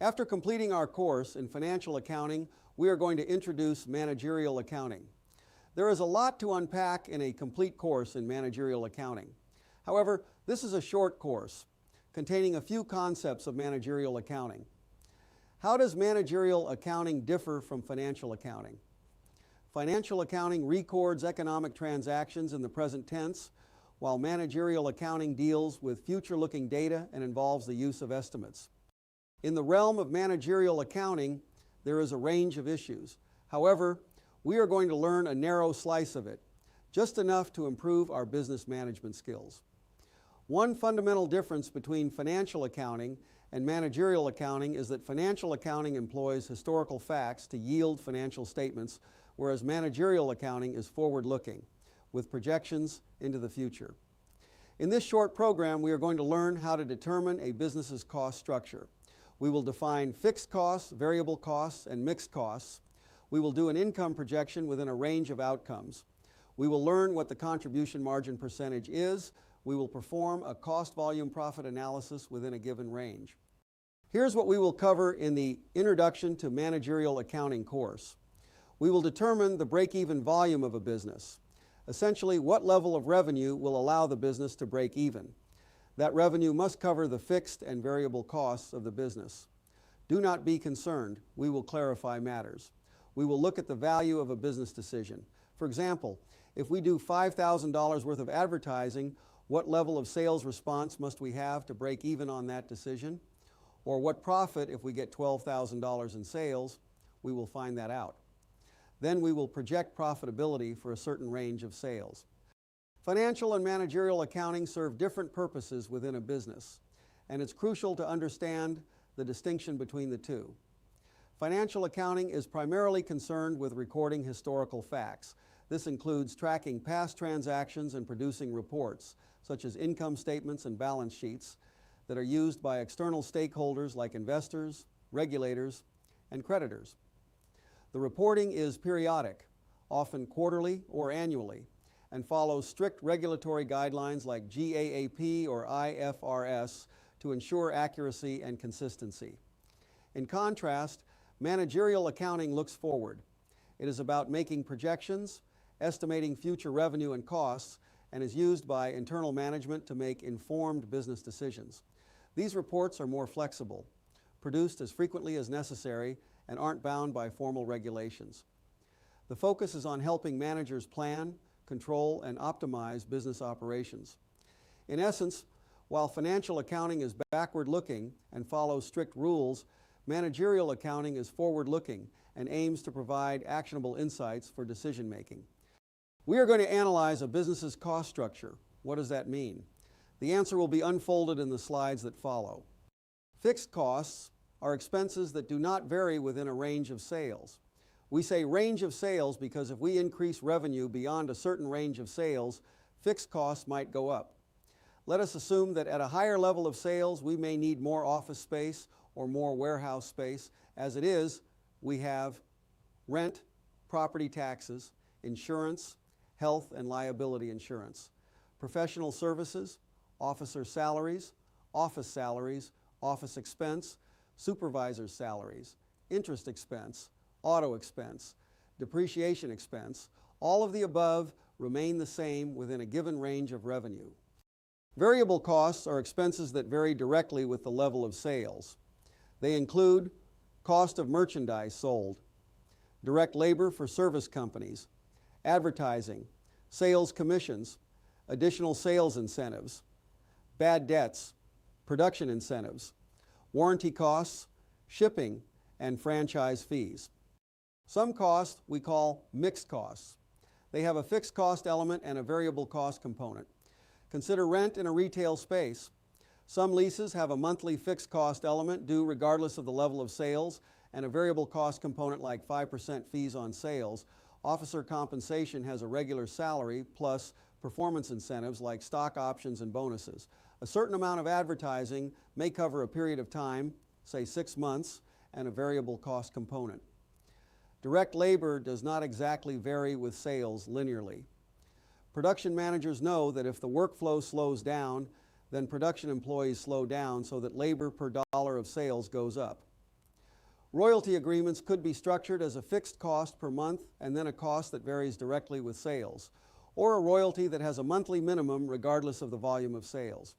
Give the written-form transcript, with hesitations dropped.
After completing our course in financial accounting, we are going to introduce managerial accounting. There is a lot to unpack in a complete course in managerial accounting. However, this is a short course containing a few concepts of managerial accounting. How does managerial accounting differ from financial accounting? Financial accounting records economic transactions in the present tense, while managerial accounting deals with future-looking data and involves the use of estimates. In the realm of managerial accounting, there is a range of issues. However, we are going to learn a narrow slice of it, just enough to improve our business management skills. One fundamental difference between financial accounting and managerial accounting is that financial accounting employs historical facts to yield financial statements, whereas managerial accounting is forward-looking, with projections into the future. In this short program, we are going to learn how to determine a business's cost structure. We will define fixed costs, variable costs, and mixed costs. We will do an income projection within a range of outcomes. We will learn what the contribution margin percentage is. We will perform a cost volume profit analysis within a given range. Here's what we will cover in the Introduction to Managerial Accounting course. We will determine the break-even volume of a business. Essentially, what level of revenue will allow the business to break even. That revenue must cover the fixed and variable costs of the business. Do not be concerned. We will clarify matters. We will look at the value of a business decision. For example, if we do $5,000 worth of advertising, what level of sales response must we have to break even on that decision? Or what profit if we get $12,000 in sales? We will find that out. Then we will project profitability for a certain range of sales. Financial and managerial accounting serve different purposes within a business, and it's crucial to understand the distinction between the two. Financial accounting is primarily concerned with recording historical facts. This includes tracking past transactions and producing reports, such as income statements and balance sheets, that are used by external stakeholders like investors, regulators, and creditors. The reporting is periodic, often quarterly or annually, and follows strict regulatory guidelines like GAAP or IFRS to ensure accuracy and consistency. In contrast, managerial accounting looks forward. It is about making projections, estimating future revenue and costs, and is used by internal management to make informed business decisions. These reports are more flexible, produced as frequently as necessary, and aren't bound by formal regulations. The focus is on helping managers plan, control, and optimize business operations. In essence, while financial accounting is backward-looking and follows strict rules, managerial accounting is forward-looking and aims to provide actionable insights for decision-making. We are going to analyze a business's cost structure. What does that mean? The answer will be unfolded in the slides that follow. Fixed costs are expenses that do not vary within a range of sales. We say range of sales because if we increase revenue beyond a certain range of sales, fixed costs might go up. Let us assume that at a higher level of sales, we may need more office space or more warehouse space. As it is, we have rent, property taxes, insurance, health and liability insurance, professional services, officer salaries, office expense, supervisor's salaries, interest expense, auto expense, depreciation expense. All of the above remain the same within a given range of revenue. Variable costs are expenses that vary directly with the level of sales. They include cost of merchandise sold, direct labor for service companies, advertising, sales commissions, additional sales incentives, bad debts, production incentives, warranty costs, shipping, and franchise fees. Some costs we call mixed costs. They have a fixed cost element and a variable cost component. Consider rent in a retail space. Some leases have a monthly fixed cost element due regardless of the level of sales and a variable cost component like 5% fees on sales. Officer compensation has a regular salary plus performance incentives like stock options and bonuses. A certain amount of advertising may cover a period of time, say 6 months, and a variable cost component. Direct labor does not exactly vary with sales linearly. Production managers know that if the workflow slows down, then production employees slow down so that labor per dollar of sales goes up. Royalty agreements could be structured as a fixed cost per month and then a cost that varies directly with sales, or a royalty that has a monthly minimum regardless of the volume of sales.